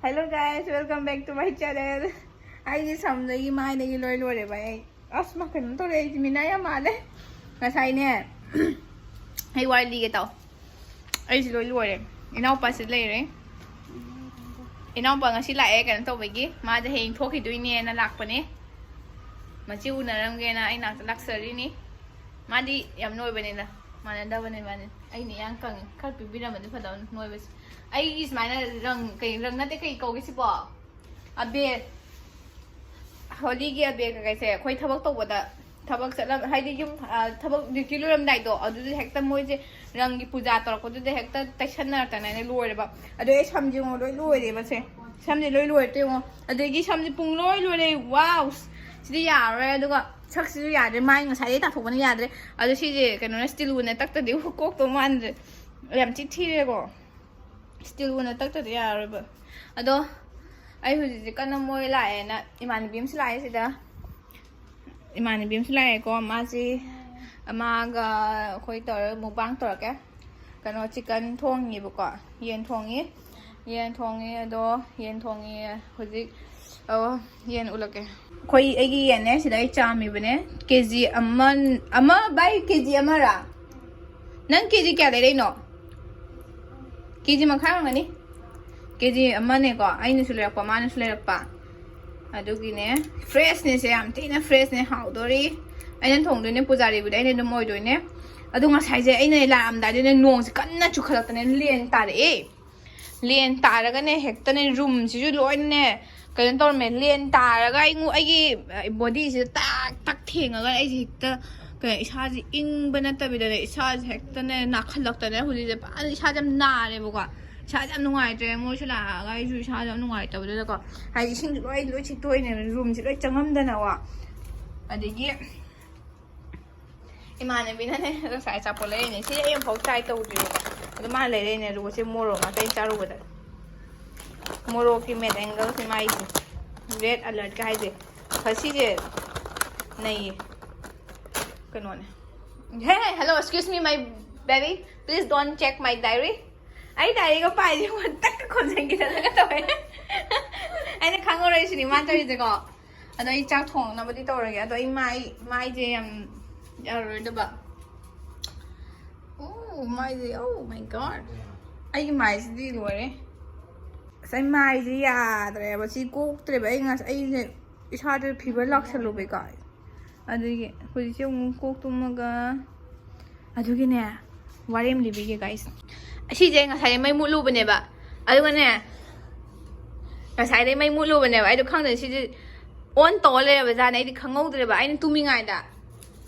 Hello guys, welcome back to my channel. I samdagi mai dagi loi loi bai. Asma kan to re mina ya male. Ngasai ne. Ai wai li ge tau. Ai si loi loi re. Inau pa si le re. Inau pa ngasi la e kan to bai gi. Ma ja heng thok hi dui ne na lak pa ne. Ma chi u na ram ge na ai na lak sari ni. Ma di yam noi ba ne na. Ma na da ba ne ma ne. Ai ni yang kang khal pi bi ra ma ni pha da noi ba. Ai is mai na rang na te kai ko gi si po. Abe Holy gear big, like I say, quite tabak with the tabak salam, hiding him, tabak the kilogram night or do the hector moje, rangi puzato, or do the hector tashanat and I lowered about a day some you lowered, they say. Some the lowered, a day give some the pung lowered, wow, the yard, Chak the yard, the mine was hiding for 1 yard, other she can still win attack the cook to one empty tea still win attack the yard. Although I was the kind of more lie and Iman beams lies it. Iman beams lie, go mazi, a maga, hoiter, mubang turka, cano chicken tong you got, yen tongy, do, yen tongy, hozik, oh, yen ulake. Koi eggy and nest, I charm even eh, Kizzy a man, by Kizzy Amara. None Kizzy cat, no. Kizzy Macaroni. Kiji amane ko ai ni sule ko man sule pa adugi ne freshness am tina freshness how dori ai nan thong do ne pujari bu dai ne moi do ne adu nga sai je ai ne la am da de ne nong si kanna chu khalak ne len ta re len ta ra ga ne hek ta ne room si ju loi ne kan tor me len ta ra ga ai ngu ai gi body si tak tak theng ga ai hek ta ka isa ji ing bana ta bi da ne isa hek ta ne na khalak ta ne hu ji pa isa jam na re bu ga Shazam no idea, Moshla, I do Shazam no idea. I think right, which it in a room to let them than a and the year. Imana been a size up a lane, see, I am for title to you. The man lady was a moro, I think I with it. Moro made angles in my red alert guys. Consider nay. Come on. Hey, hello, excuse me, my baby. Please don't check my diary. I diary go buy you one tak consent get away. And the congregation in one days ago. And I chat home, nobody told again. I my jam read about. Oh my oh my god. I might deal with it. Say my dear, but she cooked the bang as it's harder people lock a little bit guy. And the position cooked to Maga. I do get near. What am living, guys? She saying I may move over never. I don't know. As I may move over never. I don't count that she did one dollar was an 80 congo, but I didn't do me either.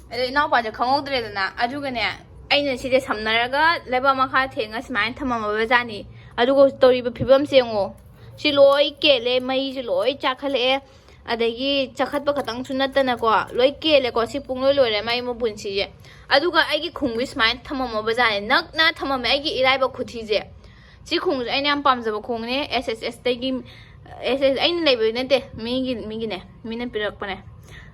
I didn't know about the congo. I do gonna. I didn't see this some naraga, level my heart thing as mine, Tamama Vazani. I do go story, but people saying, she loy, kele, my loy, chakale, adagi, chakatbakatang to Natanagua, loy kele, gossip, pungo, my mobunsi. Aduga I kung with mine, Tamama Bazan, not Tamamagi, Eliba Kutize. She kungs any pumps of a kung, SSS taking SS any label, Mingine, Minapirapane.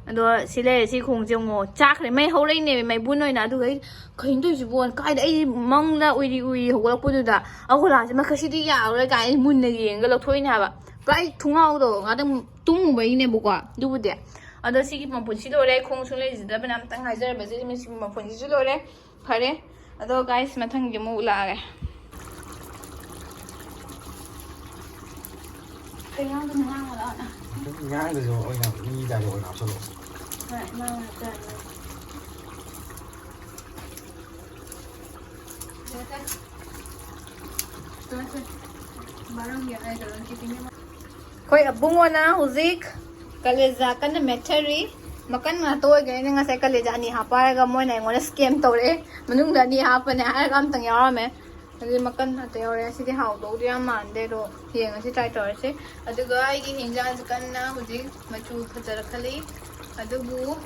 And she lay see kung jongo, Chak, my whole name, my buno in Adu, kind to one kind a mongla we will put that. I will ask Macasity, like I moon again, go to inhava. Right to now, Adam Tung by Nebuka, do there. Other city Mapuchilore, Consulate, the Benamtan has a business Mapuchilore, Pare, other guys, Matangimula. Quite a bungona, Huzik. Kaleza kan meteri makan nga to gani nga sa kaleza ni hapa ga mo na ngora scam to re manung da ni hapa na ha gam tang yara me adi makan na te ore si ha do dia man de do hieng si try to se adu ga ai gi hinja kan na huji machu phajar khali adu bu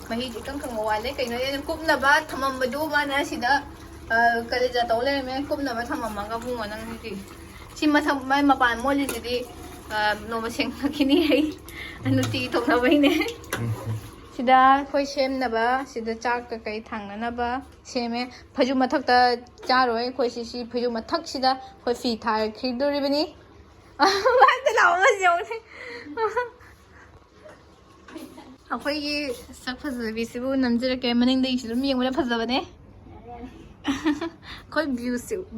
mahi ji kan kan wale kai no ye kup na ba thamam badu ma na si da kaleza to le me kup na ba thamam ma ga bu ma nang ni si ma tham mai ma pan mo li di no ma sing kini ano ti tok na bay ne sida khoi sem na ba sida chak ka kai thang na ba seme phaju mathak ta cha roi khoi si phaju mathak sida khoi fi thar khidori bani ꯃꯥꯗ ꯂꯥꯛꯑꯣ ꯃꯁꯤ ꯑꯩꯈꯣꯏꯒꯤ ꯁꯛ ꯐꯖꯕꯤꯁꯤꯕꯨ ꯅꯝꯖꯔꯛꯀꯦ ꯃꯅꯤꯡꯗꯒꯤꯁꯨ ꯑꯗꯨꯝ ꯌꯦꯡꯕꯗ ꯐꯖꯕꯅꯦ ꯑꯩꯈꯣꯏ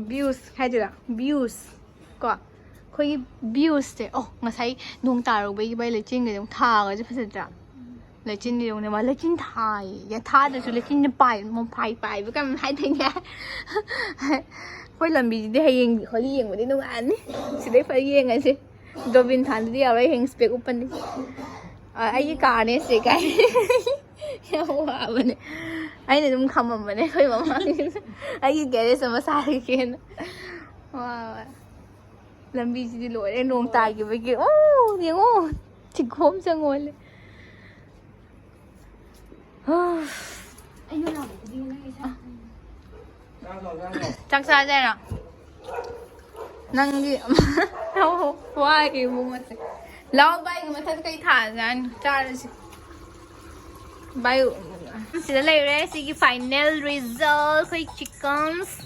ꯚ꯭ꯌꯨꯁ ꯍꯥꯏꯗꯣꯏꯔꯥ ꯚ꯭ꯌꯨꯁ ꯀꯣ ꯑꯩꯈꯣꯏꯒꯤ ꯚ꯭ꯌꯨꯁꯁꯦ ꯉꯁꯥꯏ ꯅꯣꯡ ꯇꯥꯔꯨꯕꯒꯤ ꯚꯥꯏ ꯂꯩꯆꯤꯟꯒꯗꯤ ꯑꯃꯨꯛ ꯊꯥꯒꯁꯦ ꯐꯖꯗ꯭ꯔꯥ ꯂꯩꯆꯤꯟꯗꯤ ꯌꯦꯡꯉꯨꯅꯦ ꯃꯥ ꯂꯩꯆꯤꯟ ꯊꯥꯏꯌꯦ ꯊꯥꯗ꯭ꯔꯁꯨ ꯂꯩꯆꯤꯟꯅ ꯄꯥꯏꯕ ꯀꯩꯅꯣꯝ ꯍꯥꯏꯗꯣꯏꯅꯦ ꯑꯩꯈꯣꯏ ꯂꯝꯕꯤꯁꯤꯗꯤ ꯍꯌꯦꯡ ꯍꯣꯂꯤ ꯌꯦꯡꯕꯗꯤ ꯅꯨꯡꯉꯥꯏꯔꯅꯤ ꯁꯤꯗꯩ ꯐꯔ ꯌꯦꯡꯉꯁꯤ ꯗꯣꯕꯤꯟ ꯊꯥꯟꯗꯗꯤ ꯌꯥꯎꯔꯣꯏ ꯍꯌꯦꯡ ꯏꯁꯄꯦꯛ ꯎꯞꯄꯅꯤ ꯑꯩꯒꯤ ꯀꯥꯔꯅꯦ ꯁꯤ ꯀꯥꯏ ꯌꯥꯝ ꯋꯥꯕꯅꯦ ꯑꯩꯅ ꯑꯗꯨꯝ ꯈꯝꯃꯝꯕꯅꯦ ꯑꯩꯈꯣꯏ ꯃꯃꯥꯡꯁꯤꯗ ꯑꯩꯒꯤ ꯒꯦꯔꯦꯖ ꯑꯃ ꯁꯥꯔꯒꯦꯅ ꯋꯥ ꯂꯝꯕꯤꯁꯤꯗꯤ ꯂꯣꯏꯔꯦ ꯅꯣꯡ ꯇꯥꯈꯤꯕꯒꯤ ꯑꯣ ꯌꯦꯡꯉꯣ ꯆꯤꯡꯈꯣꯝ ꯆꯪꯉꯣꯜꯂꯦ ꯆꯥꯛ ꯆꯥꯖꯔꯣ ꯅꯪꯒꯤ ꯋꯥꯒꯤ ꯃꯣꯠꯁꯦ ꯂꯥꯎ ꯕꯥꯏꯒꯤ ꯃꯊꯛ ꯀꯩ ꯊꯥꯖꯥꯅꯤ ꯆꯥꯔꯁꯤ ꯕꯥꯏ ꯁꯤꯗ ꯂꯩꯔꯦ ꯁꯤꯒꯤ ꯐꯥꯏꯅꯦꯜ ꯔꯤꯖꯜ ꯑꯩꯈꯣꯏ ꯆꯤꯛꯀꯟꯁ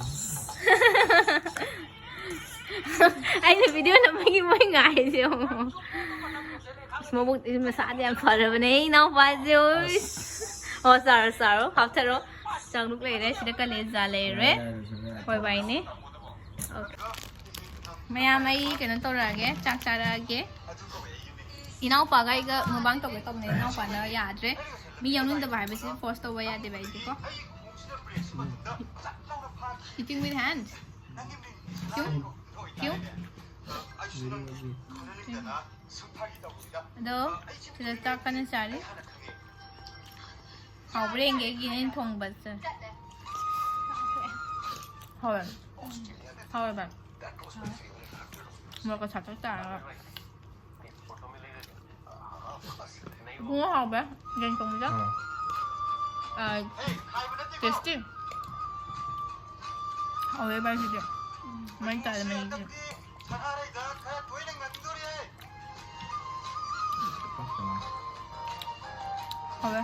ꯑꯩꯅ ꯚꯤꯗꯤꯑꯣ ꯅꯝꯕꯒꯤ ꯃꯣꯏ ꯉꯥꯏꯔꯤꯁꯦ ꯃꯕꯨꯛꯇꯤ ꯃꯁꯥꯗꯤ ꯌꯥꯝ ꯐꯔꯕꯅꯦ ꯏꯅꯥꯎꯄꯥꯁꯦ ꯑꯣ ꯆꯥꯔꯣ ꯍꯥꯞꯊꯔꯣ ꯆꯥꯛꯂꯨꯛ ꯂꯩꯔꯦ ꯁꯤꯗ ꯀꯂꯦꯖꯥ ꯂꯩꯔꯦ ꯍꯣꯏ ꯚꯥꯏꯅꯦ ꯃꯌꯥꯝ ꯑꯩ ꯀꯩꯅꯣ ꯇꯧꯔꯛꯑꯒꯦ ꯆꯥꯛ ꯆꯥꯔꯛꯑꯒꯦ ꯏꯅꯥꯎꯄꯥꯒ ꯑꯩꯒ ꯃꯨꯛꯕꯥꯡ ꯇꯧꯒꯦ ꯇꯧꯕꯅꯦ ꯏꯅꯥꯎꯄꯥꯅ ꯌꯥꯗ꯭ꯔꯦ ꯃꯤ ꯌꯥꯎꯅꯤꯡꯗꯕ ꯍꯥꯏꯕꯁꯤ ꯐꯣꯔꯁ ꯇꯧꯕ ꯌꯥꯗꯦꯕ ꯑꯩꯗꯤꯀꯣ eating with hands क्यों ꯑꯗꯣ ꯁꯤꯗ ꯆꯥꯛ ꯀꯟꯅ ꯆꯥꯔꯤ ꯍꯥꯎꯕ꯭ꯔꯥ ꯌꯦꯡꯒꯦ ꯑꯩꯒꯤ ꯑꯩꯅ ꯊꯣꯡꯕꯁꯦ ꯍꯥꯎꯋꯦ ꯃꯣꯔꯣꯛꯀ ꯁꯥꯇꯛ ꯇꯥꯔꯒ ꯏꯕꯨꯡꯉꯣ ꯍꯥꯎꯕ꯭ꯔꯥ ꯌꯦꯟ ꯊꯣꯡꯕꯁꯦ ꯇꯦꯁꯇꯤ ꯍꯥꯎꯋꯦ ꯚꯥꯏꯁꯤꯗꯤ ꯃꯩ ꯇꯥꯔꯦ ꯃꯩꯁꯦ hawwe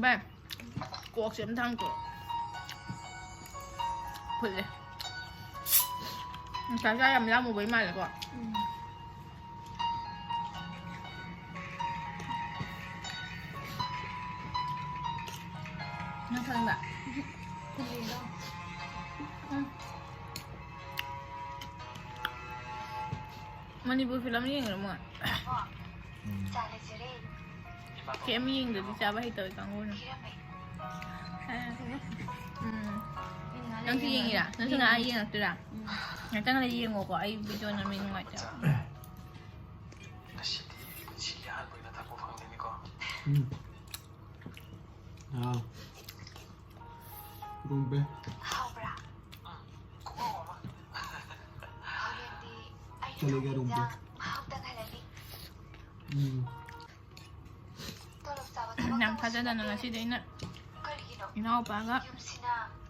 bai cuộc sẽ thăng của phụt đi cái ra làm ra một với mày là quoi nó thân bạn Manipur film ni yang ramai. Kayak mi yang dah siapa itu kanggo ni. Nanti yang ni lah, nanti nak ayah nak tu lah. Nanti nak ayah yang aku ayah video nak minum aja. Rumbe. Talaga rumbe. Nang fajna na si din na. Inaw pa nga.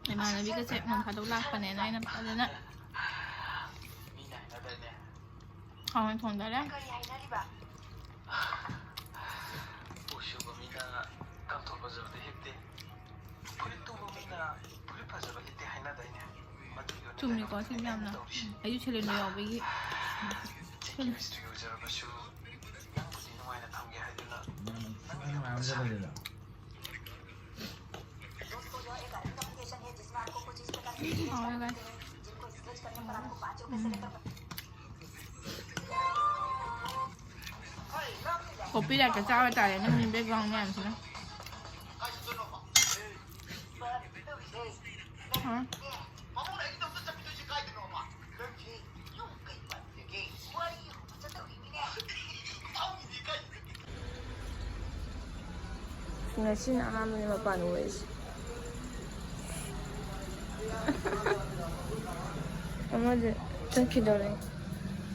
May mga nabi kasi nang padulak pa na na fajna. Kawan thong da la. Chumni ko si Lam na. Ayu chile no yobi. Kopi dah kacau tak ada, ni background ni macam mana? Ngasi nak ambil lima panuis. Mama je, cakap dulu.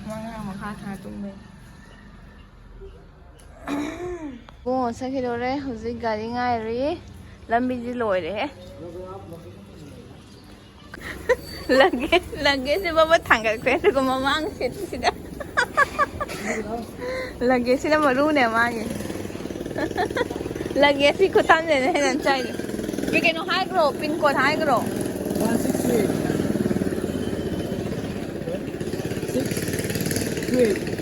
Mana makan satu ni. Oh, cakap dulu. Huzi garing airi, lambi je lori. Lagi si bapa tanggal kereta ko mama angkit sida. Lagi sida malu ni mama. Lagi si kutan din henan chai. Bigay no high grow, pin code high grow. 168. 628.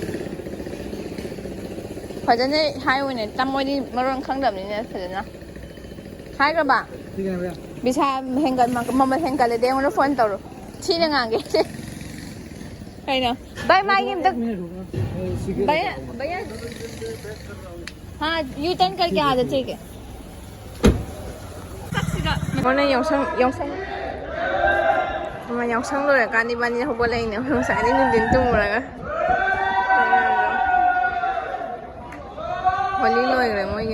พอจะได้ไฮไว้เนี่ยจำไว้ดิมาเรื่องข้างเดิมนี่เนี่ยเสร็จนะไฮกระบะ ठीक है भैया บิชาเฮงกันมาเฮงกันเลยเดี๋ยวมันฟ้อนต่อที่ยังไงกันใครเนาะใบไม้ยิ้มตึก minute होगा भैया हाँ U turn करके आ जाए ठीक है 오늘 영상 노래가 아니 많이 하고 있네. 영상 아니는 딘도 몰라가. 멀리 노래 그래 뭐 이게.